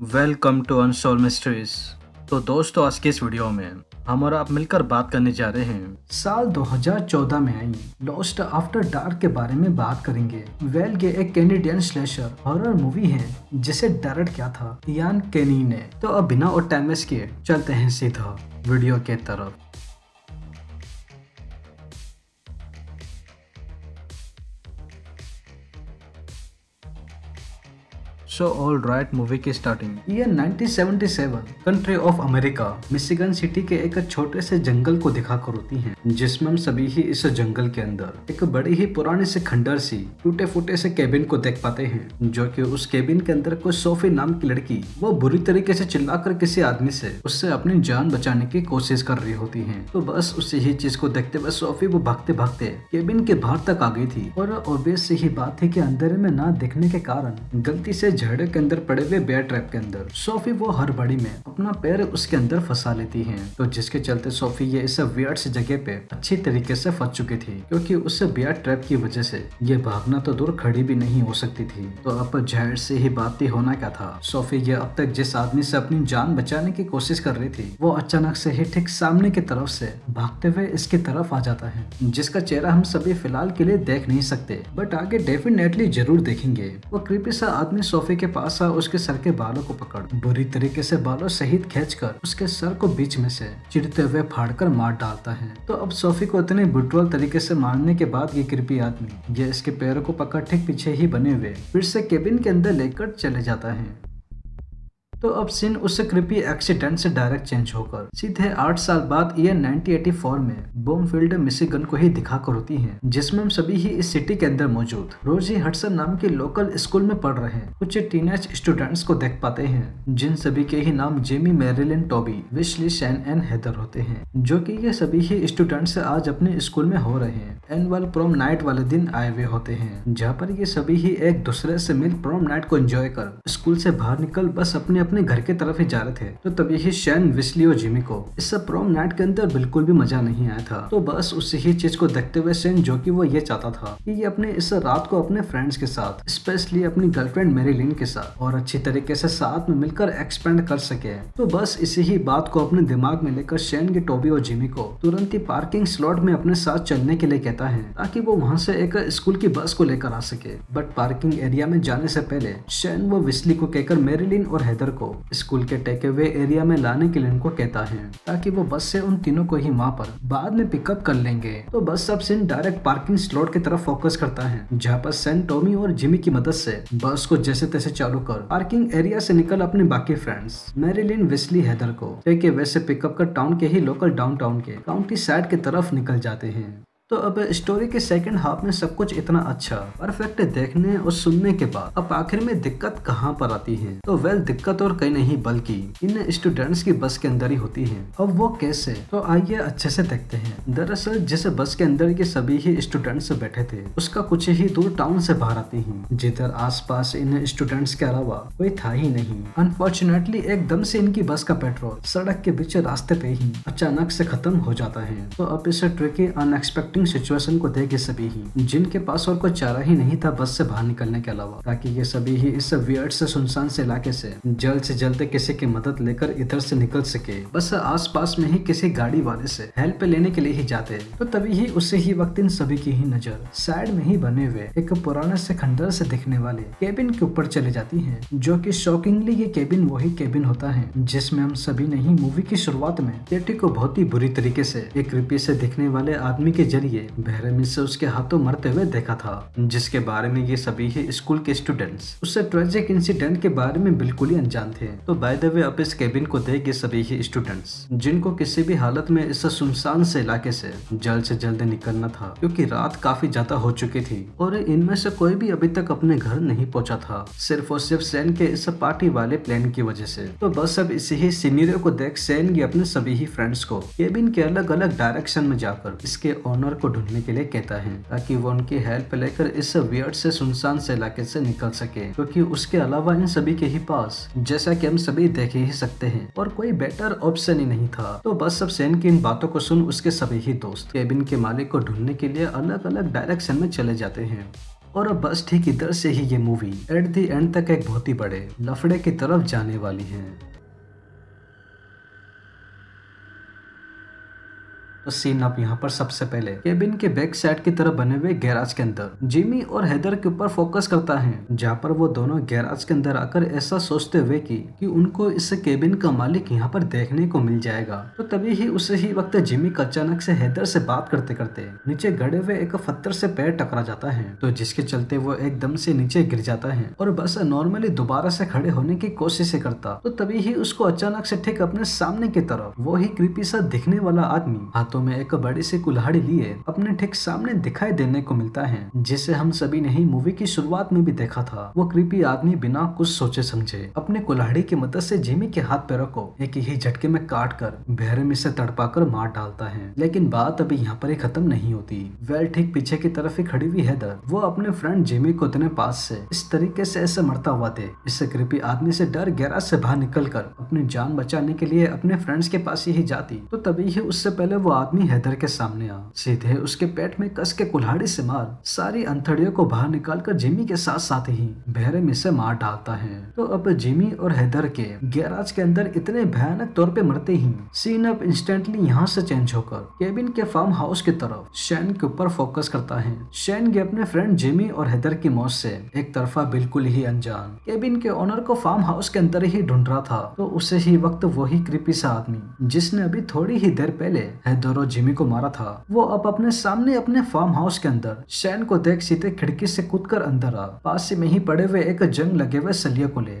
Welcome to unsolved mysteries. तो दोस्तों, आज के इस वीडियो में हम और आप मिलकर बात करने जा रहे हैं साल 2014 में आई लॉस्ट आफ्टर डार्क के बारे में बात करेंगे। ये एक कैनेडियन स्लेशर हॉरर मूवी है जिसे डायरेक्ट किया था इयान केनी ने। तो अब बिना और टाइम वेस्ट किए चलते हैं सीधा वीडियो के तरफ। सो ऑल राइट, मूवी की starting year 1977 country of America Michigan city के एक छोटे से जंगल को दिखाकर होती है, जिसमें हम सभी ही इस जंगल के अंदर एक बड़ी ही पुरानी से खंडर सी टूटे फूटे से केबिन को देख पाते हैं, जो कि उस केबिन के अंदर कोई सोफी नाम की लड़की वो बुरी तरीके से चिल्लाकर किसी आदमी से उससे अपनी जान बचाने की कोशिश कर रही होती है। तो बस उसी ही चीज को देखते हुए सोफी वो भागते भागते केबिन के बाहर तक आ गई थी और ऑब्वियस सी ही बात थी कि अंधेरे में ना देखने के कारण गलती से झड़े के अंदर पड़े हुए बेयर ट्रैप के अंदर सोफी वो हर बड़ी में अपना पैर उसके अंदर फंसा लेती है। तो जिसके चलते सोफी ये इस वियर्ड सी जगह पे अच्छी तरीके से फंस चुकी थी, क्योंकि उस बेयर ट्रैप की वजह से ये भागना तो दूर खड़ी भी नहीं हो सकती थी। तो अब जाहिर से ही बात ही होना क्या था, सोफी ये अब तक जिस आदमी से अपनी जान बचाने की कोशिश कर रही थी वो अचानक से ही ठीक सामने की तरफ से भागते हुए इसकी तरफ आ जाता है, जिसका चेहरा हम सभी फिलहाल के लिए देख नहीं सकते, बट आगे डेफिनेटली जरूर देखेंगे। वो क्रीपी सा आदमी सोफी के पास आ उसके सर के बालों को पकड़ बुरी तरीके से बालों सहित खींचकर उसके सर को बीच में से चिढ़ते हुए फाड़कर मार डालता है। तो अब सोफी को इतने ब्रूटल तरीके से मारने के बाद ये क्रीपी आदमी ये इसके पैरों को पकड़ ठीक पीछे ही बने हुए फिर से केबिन के अंदर लेकर चले जाता है। तो अब सीन उस क्रिपी एक्सीडेंट से डायरेक्ट चेंज होकर सीधे 8 साल बाद ईयर 1984 में बोमफील्ड मिशिगन को ही दिखाकर होती है, जिसमें हम सभी ही इस सिटी के अंदर मौजूद रोजी हडसन नाम के लोकल स्कूल में पढ़ रहे कुछ टीनेज स्टूडेंट्स को देख पाते हैं, जिन सभी के ही नाम जेमी, मैरिलिन, टॉबी, विशली, शैन एंड हेदर होते हैं, जो कि ये सभी ही स्टूडेंट्स आज अपने स्कूल में हो रहे हैं एनुअल प्रोम नाइट वाले दिन आए हुए होते हैं, जहाँ पर ये सभी ही एक दूसरे से मिल प्रोम नाइट को एंजॉय कर स्कूल से बाहर निकल बस अपने घर के तरफ ही जा रहे थे। तो तभी ही शैन, विस्ली और जिमी को इस प्रोम नाइट के अंदर बिल्कुल भी मजा नहीं आया था। तो बस उसी ही चीज को देखते हुए शैन, जो कि वो ये चाहता था कि ये अपने इस रात को अपने फ्रेंड्स के साथ, स्पेशली अपनी गर्लफ्रेंड मैरिलिन के साथ और अच्छी तरीके से साथ में मिलकर एक्सपेंड कर सके। तो बस इसी ही बात को अपने दिमाग में लेकर शैन की टॉबी और जिमी को तुरंत ही पार्किंग स्लॉट में अपने साथ चलने के लिए कहता है, ताकि वो वहाँ से एक स्कूल की बस को लेकर आ सके। बट पार्किंग एरिया में जाने से पहले शैन वो विस्ली को कहकर मैरिलिन और हेदर को स्कूल के टेक अवे एरिया में लाने के लिए उनको कहता है, ताकि वो बस से उन तीनों को ही वहाँ पर बाद में पिकअप कर लेंगे। तो बस सब सीन डायरेक्ट पार्किंग स्लॉट की तरफ फोकस करता है, जहाँ पर सैन, टॉमी और जिमी की मदद से बस को जैसे तैसे चालू कर पार्किंग एरिया से निकल अपने बाकी फ्रेंड्स मैरिलिन, विस्ली, हेदर को टेक अवे से पिकअप कर टाउन के ही लोकल डाउनटाउन के काउंटी साइड की तरफ निकल जाते हैं। तो अब स्टोरी के सेकंड हाफ में सब कुछ इतना अच्छा परफेक्ट देखने और सुनने के बाद अब आखिर में दिक्कत कहाँ पर आती है। तो दिक्कत और कहीं नहीं बल्कि इन स्टूडेंट्स की बस के अंदर ही होती है। अब वो कैसे, तो आइए अच्छे से देखते हैं। दरअसल जिस बस के अंदर के सभी ही स्टूडेंट्स बैठे थे उसका कुछ ही दूर टाउन से बाहर आती है, जिधर आसपास इन स्टूडेंट्स के अलावा कोई था ही नहीं। अनफॉर्चुनेटली एकदम से इनकी बस का पेट्रोल सड़क के बीच रास्ते पे ही अचानक से खत्म हो जाता है। तो अब इस ट्रिकी अनएक्सपेक्टेड सिचुएशन को देखे सभी ही, जिनके पास और कोई चारा ही नहीं था बस से बाहर निकलने के अलावा, ताकि ये सभी ही इस वियर्ड से सुनसान से इलाके से जल्द किसी की मदद लेकर इधर से निकल सके। बस आसपास में ही किसी गाड़ी वाले से हेल्प लेने के लिए ही जाते। तो तभी ही उसी ही वक्त इन सभी की ही नजर साइड में ही बने हुए एक पुराने से खंडर से दिखने वाले केबिन के ऊपर चले जाती है, जो कि शॉकिंगली ये केबिन वही केबिन होता है जिसमें हम सभी ने ही मूवी की शुरुआत में केटी को बहुत ही बुरी तरीके से एक क्रीपी से दिखने वाले आदमी के जरिए बेरहमी से उसके हाथों मरते हुए देखा था, जिसके बारे में ये सभी ही स्कूल के स्टूडेंट्स उस ट्रेजिक इंसिडेंट के बारे में बिल्कुल ही अनजान थे। तो बाय द वे अब इस केबिन को देख ये सभी ही स्टूडेंट्स, जिनको किसी भी हालत में इस सुनसान से इलाके से जल्द निकलना था, क्योंकि रात काफी ज्यादा हो चुकी थी और इनमें से कोई भी अभी तक अपने घर नहीं पहुंचा था, सिर्फ और सिर्फ सैन के इस पार्टी वाले प्लान की वजह से। तो बस अब इसी ही सिनेरियो को देख सैन ये अपने सभी ही फ्रेंड्स को केबिन के अलग अलग डायरेक्शन में जाकर इसके ऑनर को ढूंढने के लिए कहता है, ताकि वो उनकी हेल्प लेकर इस वियर्ड से सुनसान से इलाके से निकल सके, क्योंकि उसके अलावा इन सभी के ही पास, जैसा कि हम सभी देख ही सकते हैं, और कोई बेटर ऑप्शन ही नहीं था। तो बस अब सैन की इन बातों को सुन उसके सभी ही दोस्त केबिन के मालिक को ढूंढने के लिए अलग अलग डायरेक्शन में चले जाते हैं। और बस ठीक इधर से ही ये मूवी एट द एंड तक एक बहुत ही बड़े लफड़े की तरफ जाने वाली है। तो सीन अब यहाँ पर सबसे पहले केबिन के बैक साइड की तरफ बने हुए गैराज के अंदर जिमी और हैदर के ऊपर फोकस करता है, जहाँ पर वो दोनों गैराज के अंदर आकर ऐसा सोचते हुए कि उनको इस केबिन का मालिक यहाँ पर देखने को मिल जाएगा। तो तभी ही उसी ही वक्त जिमी का अचानक से हैदर से बात करते करते नीचे गड़े हुए एक पत्थर से पैर टकरा जाता है, तो जिसके चलते वो एकदम से नीचे गिर जाता है और बस नॉर्मली दोबारा से खड़े होने की कोशिश करता। तो तभी ही उसको अचानक से ठीक अपने सामने की तरफ वो ही क्रीपी सा दिखने वाला आदमी हाथों में एक बड़ी सी कुल्हाड़ी लिए अपने ठीक सामने दिखाई देने को मिलता है, जिसे हम सभी ने ही मूवी की शुरुआत में भी देखा था। वो क्रीपी आदमी बिना कुछ सोचे समझे अपने कुल्हाड़ी की मदद से जिमी के हाथ पैरों को एक ही झटके में काट कर बेरहमी से तड़पा कर मार डालता है। लेकिन बात अभी यहाँ पर ही खत्म नहीं होती। वेल ठीक पीछे की तरफ ही खड़ी हुई हैदर वो अपने फ्रेंड जिमी को इतने पास से इस तरीके से ऐसे मरता हुआ थे, इससे क्रीपी आदमी से डर गैराज से बाहर निकल कर अपनी जान बचाने के लिए अपने फ्रेंड्स के पास ही जाती। तो तभी ही उससे पहले वो आदमी हैदर के सामने आ सीधे उसके पेट में कस के कुल्हाड़ी से मार सारी अंतड़ियों को बाहर निकालकर जिमी के साथ साथ ही बेरहमी से मार डालता है। तो अब जिमी और हैदर के गैराज के अंदर इतने भयानक तौर पे मरते ही सीन अब इंस्टेंटली यहाँ से चेंज होकर केबिन के फार्म हाउस की तरफ शैन के ऊपर फोकस करता है। शैन के अपने फ्रेंड जिमी और हैदर की मौत से एक तरफा बिल्कुल ही अनजान केबिन के ओनर को फार्म हाउस के अंदर ही ढूंढ रहा था। तो उसे ही वक्त वही क्रीपी सा आदमी जिसने अभी थोड़ी ही देर पहले हैदर और जिमी को मारा था, वो अब अपने सामने अपने फार्म हाउस के अंदर शैन को देख सीधे खिड़की से कूदकर अंदर आ पास में ही पड़े हुए एक जंग लगे हुए सलिया को ले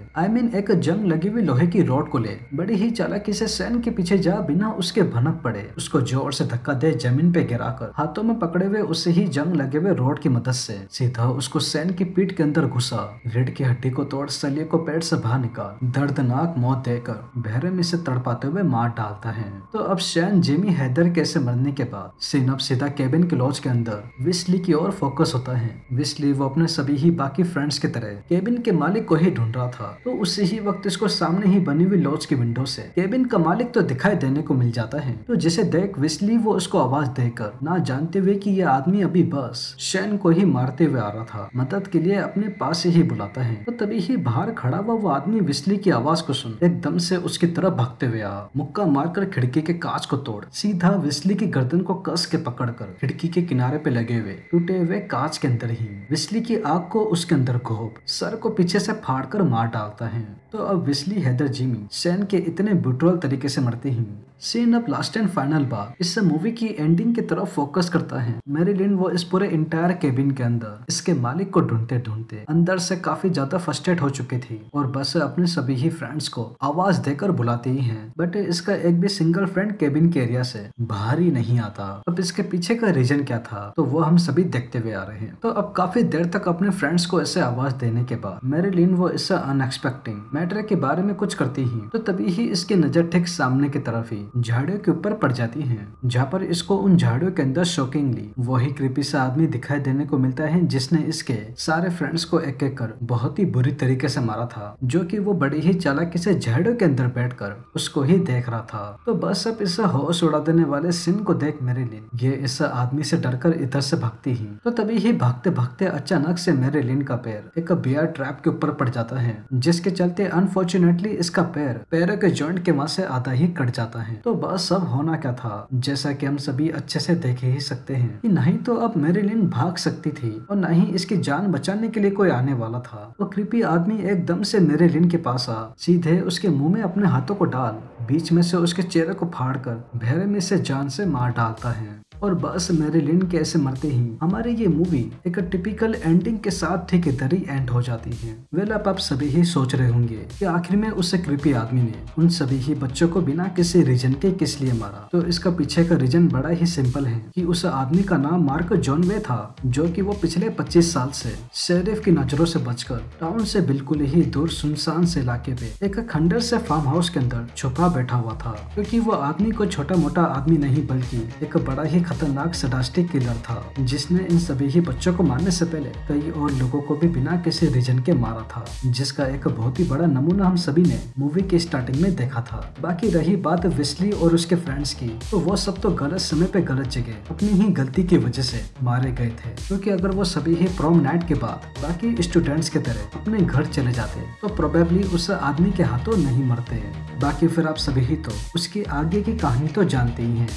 एक जंग लगी हुई लोहे की रॉड को ले बड़ी ही चालाकी से शैन के पीछे जा बिना उसके भनक पड़े उसको जोर से धक्का दे जमीन पे गिराकर हाथों में पकड़े हुए उसे ही जंग लगे हुए रॉड की मदद से सीधा उसको शैन की पीठ के अंदर घुसा रीढ़ की हड्डी को तोड़ सलिया को पेट से बाहर निकाल दर्दनाक मौत देकर बेरहमी से तड़पाते हुए मार डालता है। तो अब शैन जिमी हैदर के ऐसे मरने के बाद सीन अब सीधा केबिन के लॉज के अंदर विस्ली की ओर फोकस होता है। विस्ली वो अपने सभी ही बाकी फ्रेंड्स की तरह केबिन के मालिक को ही ढूंढ रहा था। तो उसी ही वक्त इसको सामने ही बनी हुई लॉज की विंडो से केबिन का मालिक तो दिखाई देने को मिल जाता है। तो जिसे देख विस्ली वो उसको आवाज देकर ना जानते हुए कि यह आदमी अभी बस शैन को ही मारते हुए आ रहा था मदद के लिए अपने पास ही बुलाता है। तो तभी ही बाहर खड़ा हुआ वो आदमी विस्ली की आवाज को सुन एकदम से उसकी तरफ भागते हुए आ मुक्का मारकर खिड़की के कांच को तोड़ सीधा विस्ली की गर्दन को कस के पकड़कर खिड़की के किनारे पे लगे हुए टूटे हुए कांच के अंदर ही विस्ली की आग को उसके अंदर घोप सर को पीछे से फाड़कर मार डालता है। तो अब विस्ली हैदर जिमी शैन के इतने ब्रूटल तरीके से मरते ही सीन अब लास्ट एंड फाइनल बार इससे मूवी की एंडिंग की तरफ फोकस करता है। मैरीलिन वो इस पूरे इंटायर केबिन के अंदर इसके मालिक को ढूंढते ढूंढते अंदर से काफी ज्यादा फ्रस्ट्रेट हो चुकी थी और बस अपने सभी ही फ्रेंड्स को आवाज देकर बुलाते ही हैं, बट इसका एक भी सिंगल फ्रेंड केबिन के एरिया से बाहर ही नहीं आता। अब इसके पीछे का रीजन क्या था तो वो हम सभी देखते हुए आ रहे हैं। तो अब काफी देर तक अपने फ्रेंड्स को ऐसे आवाज देने के बाद मैरीलिन वो इससे अनएक्सपेक्टिंग मैटर के बारे में कुछ करती ही तो तभी ही इसकी नजर ठीक सामने की तरफ ही झाड़ियों के ऊपर पड़ जाती है, जहाँ पर इसको उन झाड़ियों के अंदर शॉकिंगली वही क्रीपी सा आदमी दिखाई देने को मिलता है जिसने इसके सारे फ्रेंड्स को एक एक कर बहुत ही बुरी तरीके से मारा था, जो कि वो बड़ी ही चालाकी से झाड़ियों के अंदर बैठकर उसको ही देख रहा था। तो बस अब इस होश उड़ा देने वाले सीन को देख मैरीलिन ये इस आदमी से डरकर इधर से भागती ही तो तभी ही भागते भागते अचानक से मैरीलिन का पैर एक बियर ट्रैप के ऊपर पड़ जाता है, जिसके चलते अनफॉर्चुनेटली इसका पैरों के जॉइंट के वहां से आधा ही कट जाता है। तो बस सब होना क्या था, जैसा कि हम सभी अच्छे से देख ही सकते हैं कि नहीं तो अब मैरीलिन भाग सकती थी और न ही इसकी जान बचाने के लिए कोई आने वाला था। वो क्रीपी आदमी एकदम से मैरीलिन के पास आ सीधे उसके मुंह में अपने हाथों को डाल बीच में से उसके चेहरे को फाड़कर बेरहमी से जान से मार डालता है। और बस मैरीलिन के ऐसे मरते ही हमारी ये मूवी एक टिपिकल एंडिंग के साथ ठीक इधर ही एंड हो जाती है। वेल अब आप सभी ही सोच रहे होंगे कि आखिर में उस क्रीपी आदमी ने उन सभी ही बच्चों को बिना किसी रीजन के किस लिए मारा। तो इसका पीछे का रीजन बड़ा ही सिंपल है कि उस आदमी का नाम मार्क जॉन वे था, जो कि वो पिछले 25 साल से शेरिफ की नजरों से बचकर टाउन से बिल्कुल ही दूर सुनसान से इलाके पे एक खंडर से फार्म हाउस के अंदर छुपा बैठा हुआ था, क्योंकि वो आदमी को छोटा मोटा आदमी नहीं बल्कि एक बड़ा ही खतरनाक सडास्टिक किलर था जिसने इन सभी ही बच्चों को मारने से पहले कई और लोगों को भी बिना किसी रीजन के मारा था, जिसका एक बहुत ही बड़ा नमूना हम सभी ने मूवी के स्टार्टिंग में देखा था। बाकी रही बात वेस्ली और उसके फ्रेंड्स की, तो वो सब तो गलत समय पे गलत जगह अपनी ही गलती की वजह से मारे गए थे, क्योंकि अगर वो सभी ही प्रॉम नाइट के बाद बाकी स्टूडेंट्स के तरह अपने घर चले जाते तो प्रोबेबली उस आदमी के हाथों नहीं मरते। बाकी फिर आप सभी ही तो उसकी आगे की कहानी तो जानते ही हैं।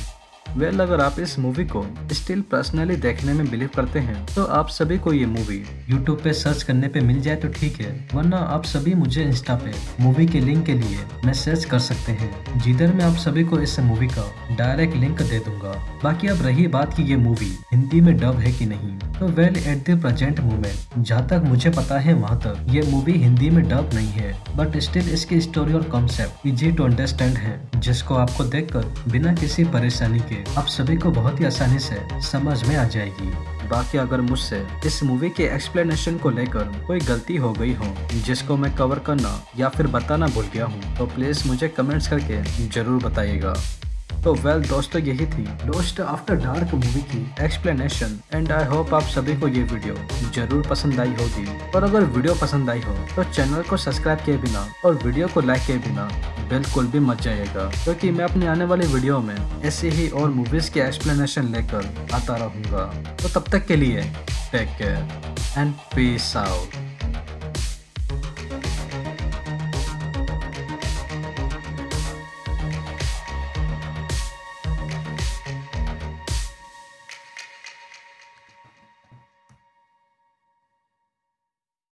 वेल, अगर आप इस मूवी को स्टिल पर्सनली देखने में बिलीव करते हैं तो आप सभी को ये मूवी यूट्यूब पे सर्च करने पे मिल जाए तो ठीक है, वरना आप सभी मुझे इंस्टा पे मूवी के लिंक के लिए मैसेज कर सकते हैं, जिधर मैं आप सभी को इस मूवी का डायरेक्ट लिंक दे दूंगा। बाकी अब रही बात की ये मूवी हिंदी में डब है कि नहीं, तो well at the present moment जहाँ तक मुझे पता है वहाँ तक ये मूवी हिंदी में डब नहीं है, बट स्टिल इसकी स्टोरी और कॉन्सेप्ट इजी टू अंडरस्टैंड है, जिसको आपको देखकर बिना किसी परेशानी के आप सभी को बहुत ही आसानी से समझ में आ जाएगी। बाकी अगर मुझसे इस मूवी के एक्सप्लेनेशन को लेकर कोई गलती हो गई हो जिसको मैं कवर करना या फिर बताना भूल गया हूँ तो प्लीज मुझे कमेंट्स करके जरूर बताइएगा। तो वेल दोस्तों, यही थी लोस्ट आफ्टर डार्क मूवी की एक्सप्लेनेशन एंड आई होप आप सभी को ये वीडियो जरूर पसंद आई होगी। और अगर वीडियो पसंद आई हो तो चैनल को सब्सक्राइब किए बिना और वीडियो को लाइक किए बिना बिल्कुल भी मत जाइएगा, क्योंकि मैं अपने आने वाली वीडियो में ऐसे ही और मूवीज के एक्सप्लेनेशन लेकर आता रहूँगा। तो तब तक के लिए take care and peace out.